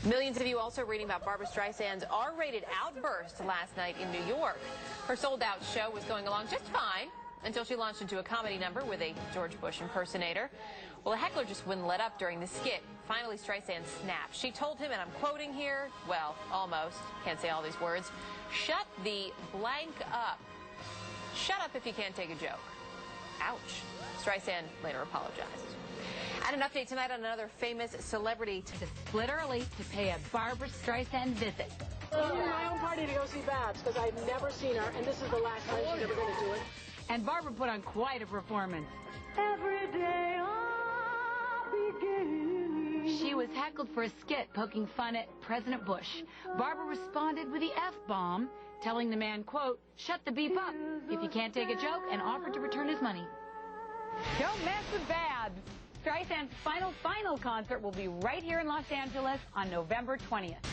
Millions of you also reading about Barbra Streisand's R-rated outburst last night in New York. Her sold-out show was going along just fine until she launched into a comedy number with a George Bush impersonator. Well, a heckler just wouldn't let up during the skit. Finally, Streisand snapped. She told him, and I'm quoting here, well, almost, can't say all these words, "Shut the blank up. Shut up if you can't take a joke." Ouch. Streisand later apologized. And an update tonight on another famous celebrity to split early to pay a Barbra Streisand visit. I'm in my own party to go see Babs because I've never seen her, and this is the last time she's ever going to do it. And Barbra put on quite a performance. Every day I begin. She was heckled for a skit poking fun at President Bush. Barbra responded with the F-bomb, telling the man, quote, "Shut the beep up if you can't take a joke," and offered to return his money. Don't mess with Babs. Streisand's final concert will be right here in Los Angeles on November 20th.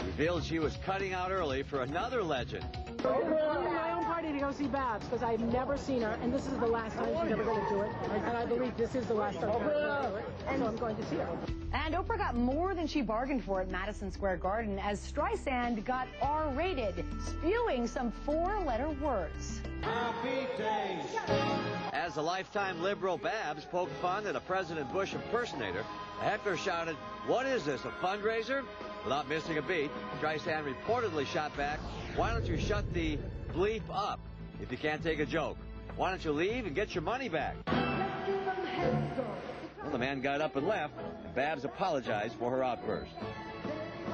Revealed she was cutting out early for another legend. I'm in my own party to go see Babs because I've never seen her, and this is the last time she's ever going to do it. And I believe this is the last time she's ever going to do it, and so I'm going to see her. And Oprah got more than she bargained for at Madison Square Garden as Streisand got R-rated, spewing some 4-letter words. Happy days. As a lifetime liberal, Babs poked fun at a President Bush impersonator. A heckler shouted, "What is this, a fundraiser?" Without missing a beat, Streisand reportedly shot back, "Why don't you shut the bleep up if you can't take a joke? Why don't you leave and get your money back?" Well, the man got up and left, and Babs apologized for her outburst.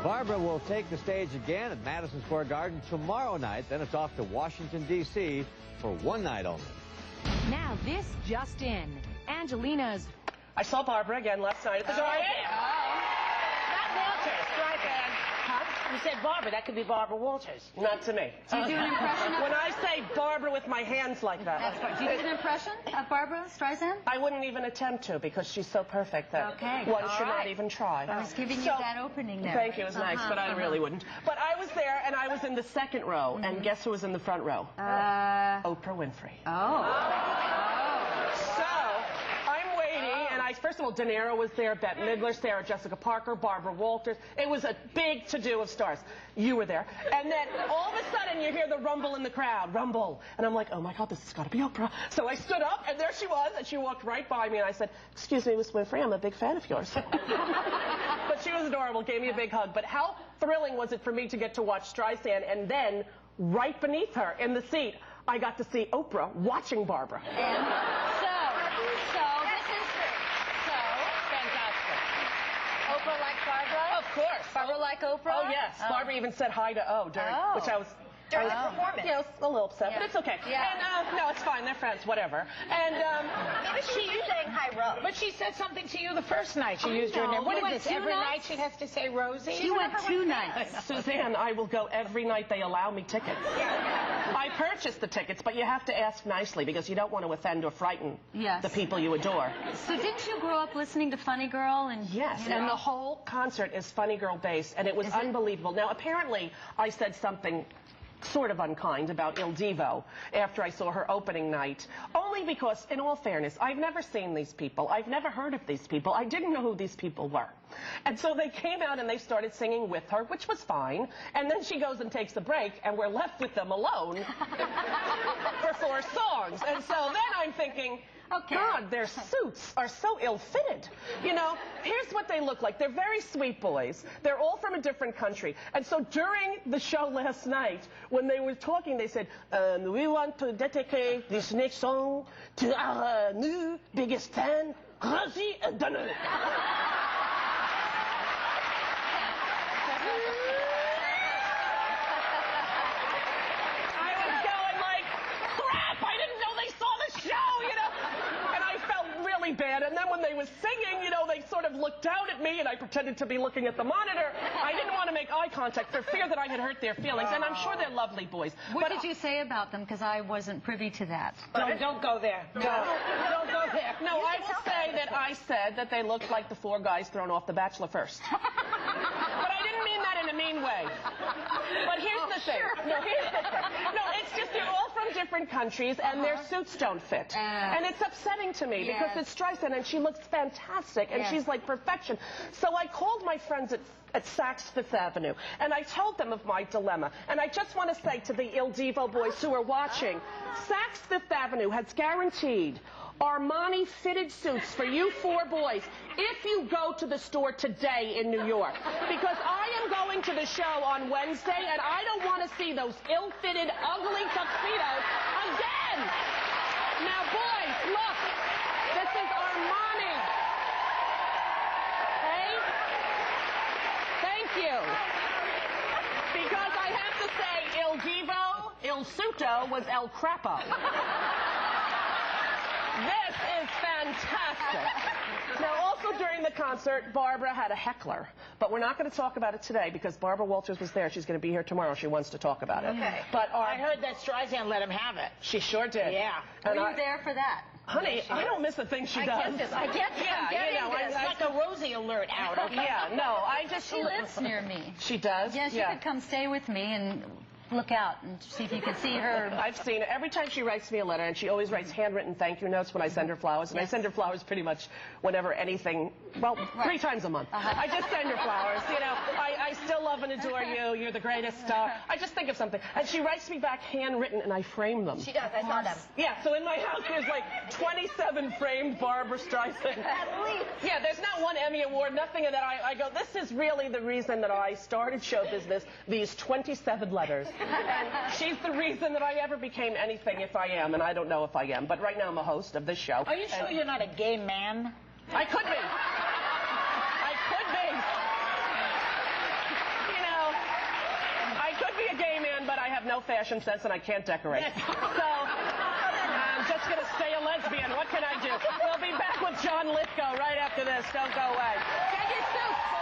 Barbra will take the stage again at Madison Square Garden tomorrow night. Then it's off to Washington, D.C. for one night only. Now, this just in. Angelina's... I saw Barbra again last night at the Garden. Not Walters, Streisand. Huh? You said Barbra. That could be Barbara Walters. Not to me. Do you do an impression of When I say Barbra with my hands like that. That's right. Do you do an impression of Barbra Streisand? I wouldn't even attempt to because she's so perfect that Okay. one should not even try. I was giving you that opening there. Thank you. It was nice, but I really wouldn't. But I was there, and I was in the second row, and guess who was in the front row? Oprah Winfrey. First of all, De Niro was there, Bette Midler, Sarah Jessica Parker, Barbara Walters. It was a big to-do of stars. You were there. And then all of a sudden you hear the rumble in the crowd, rumble. And I'm like, oh my God, this has got to be Oprah. So I stood up, and there she was, and she walked right by me, and I said, "Excuse me, Miss Winfrey, I'm a big fan of yours." But she was adorable, gave me a big hug. But how thrilling was it for me to get to watch Streisand, and then right beneath her in the seat, I got to see Oprah watching Barbra. And Oprah like Barbra? Of course. Barbra like Oprah? Oh, yes. Barbra even said hi to O during, which I was... During the performance. Yeah, I was a little upset, but it's okay. Yeah. And, no, it's fine. They're friends, whatever. And, Maybe she was saying hi, Rose. But she said something to you the first night. She used your name. What is this? Every night she has to say Rosie? She went 2 nights. Suzanne, I will go every night they allow me tickets. I purchased the tickets, but you have to ask nicely because you don't want to offend or frighten the people you adore. So didn't you grow up listening to Funny Girl? And yes, and the whole concert is Funny Girl based, and it was unbelievable. Now, apparently, I said something sort of unkind about Il Divo after I saw her opening night, only because, in all fairness, I've never seen these people. I've never heard of these people. I didn't know who these people were. And so they came out and they started singing with her, which was fine. And then she goes and takes a break, and we're left with them alone for 4 songs. And so then I'm thinking, God, their suits are so ill-fitted. You know, here's what they look like. They're very sweet boys. They're all from a different country. And so during the show last night, when they were talking, they said, we want to dedicate this next song to our new biggest fan, Rosie and Donnelly. Bad. And then when they was singing, you know, they sort of looked down at me, and I pretended to be looking at the monitor. I didn't want to make eye contact for fear that I had hurt their feelings, and I'm sure they're lovely boys. What did you say about them? Because I wasn't privy to that. Don't go there. No. Don't go there. No, I will say that I said that they looked like the 4 guys thrown off The Bachelor first. But I didn't mean that in a mean way. But here's the thing. No, here's the thing. No, it's just they're all from different countries, and their suits don't fit. And it's upsetting to me because it's Streisand, and she looks fantastic, and she's like perfection. So I called my friends at at Saks Fifth Avenue, and I told them of my dilemma. And I just want to say to the Il Divo boys who are watching, Saks Fifth Avenue has guaranteed Armani fitted suits for you 4 boys if you go to the store today in New York. Because I am going to the show on Wednesday, and I don't want to see those ill-fitted, ugly tuxedos again. Now, boys, look. This is Armani. Okay? Thank you. Because I have to say, Il Divo, Il Suto was El Crapo. This is fantastic. Now, also during the concert, Barbara had a heckler. But we're not going to talk about it today because Barbara Walters was there. She's going to be here tomorrow. She wants to talk about it. Okay. But I heard that Streisand let him have it. She sure did. Yeah. Were you there for that? Honey, I don't miss a thing she does. I can't It's like a Rosie alert out. Okay? Yeah, no, I just... She lives near me. She does? Yes, you could come stay with me and look out and see if you can see her. I've seen it. Every time she writes me a letter, and she always writes handwritten thank you notes when I send her flowers. And I send her flowers pretty much whenever anything, well, 3 times a month. I just send her flowers. You know, I still love and adore you. You're the greatest. I just think of something. And she writes me back handwritten, and I frame them. She does. I saw them. Yeah, so in my house there's like 27 framed Barbra Streisand. At least. Yeah, there's not one Emmy Award, nothing of that. I go, this is really the reason that I started show business, these 27 letters. And she's the reason that I ever became anything if I am, and I don't know if I am. But right now I'm a host of this show. Are you sure you're not a gay man? I could be. I could be. You know, I could be a gay man, but I have no fashion sense and I can't decorate. So I'm just going to stay a lesbian. What can I do? We'll be back with John Lithgow right after this. Don't go away. Get your soup.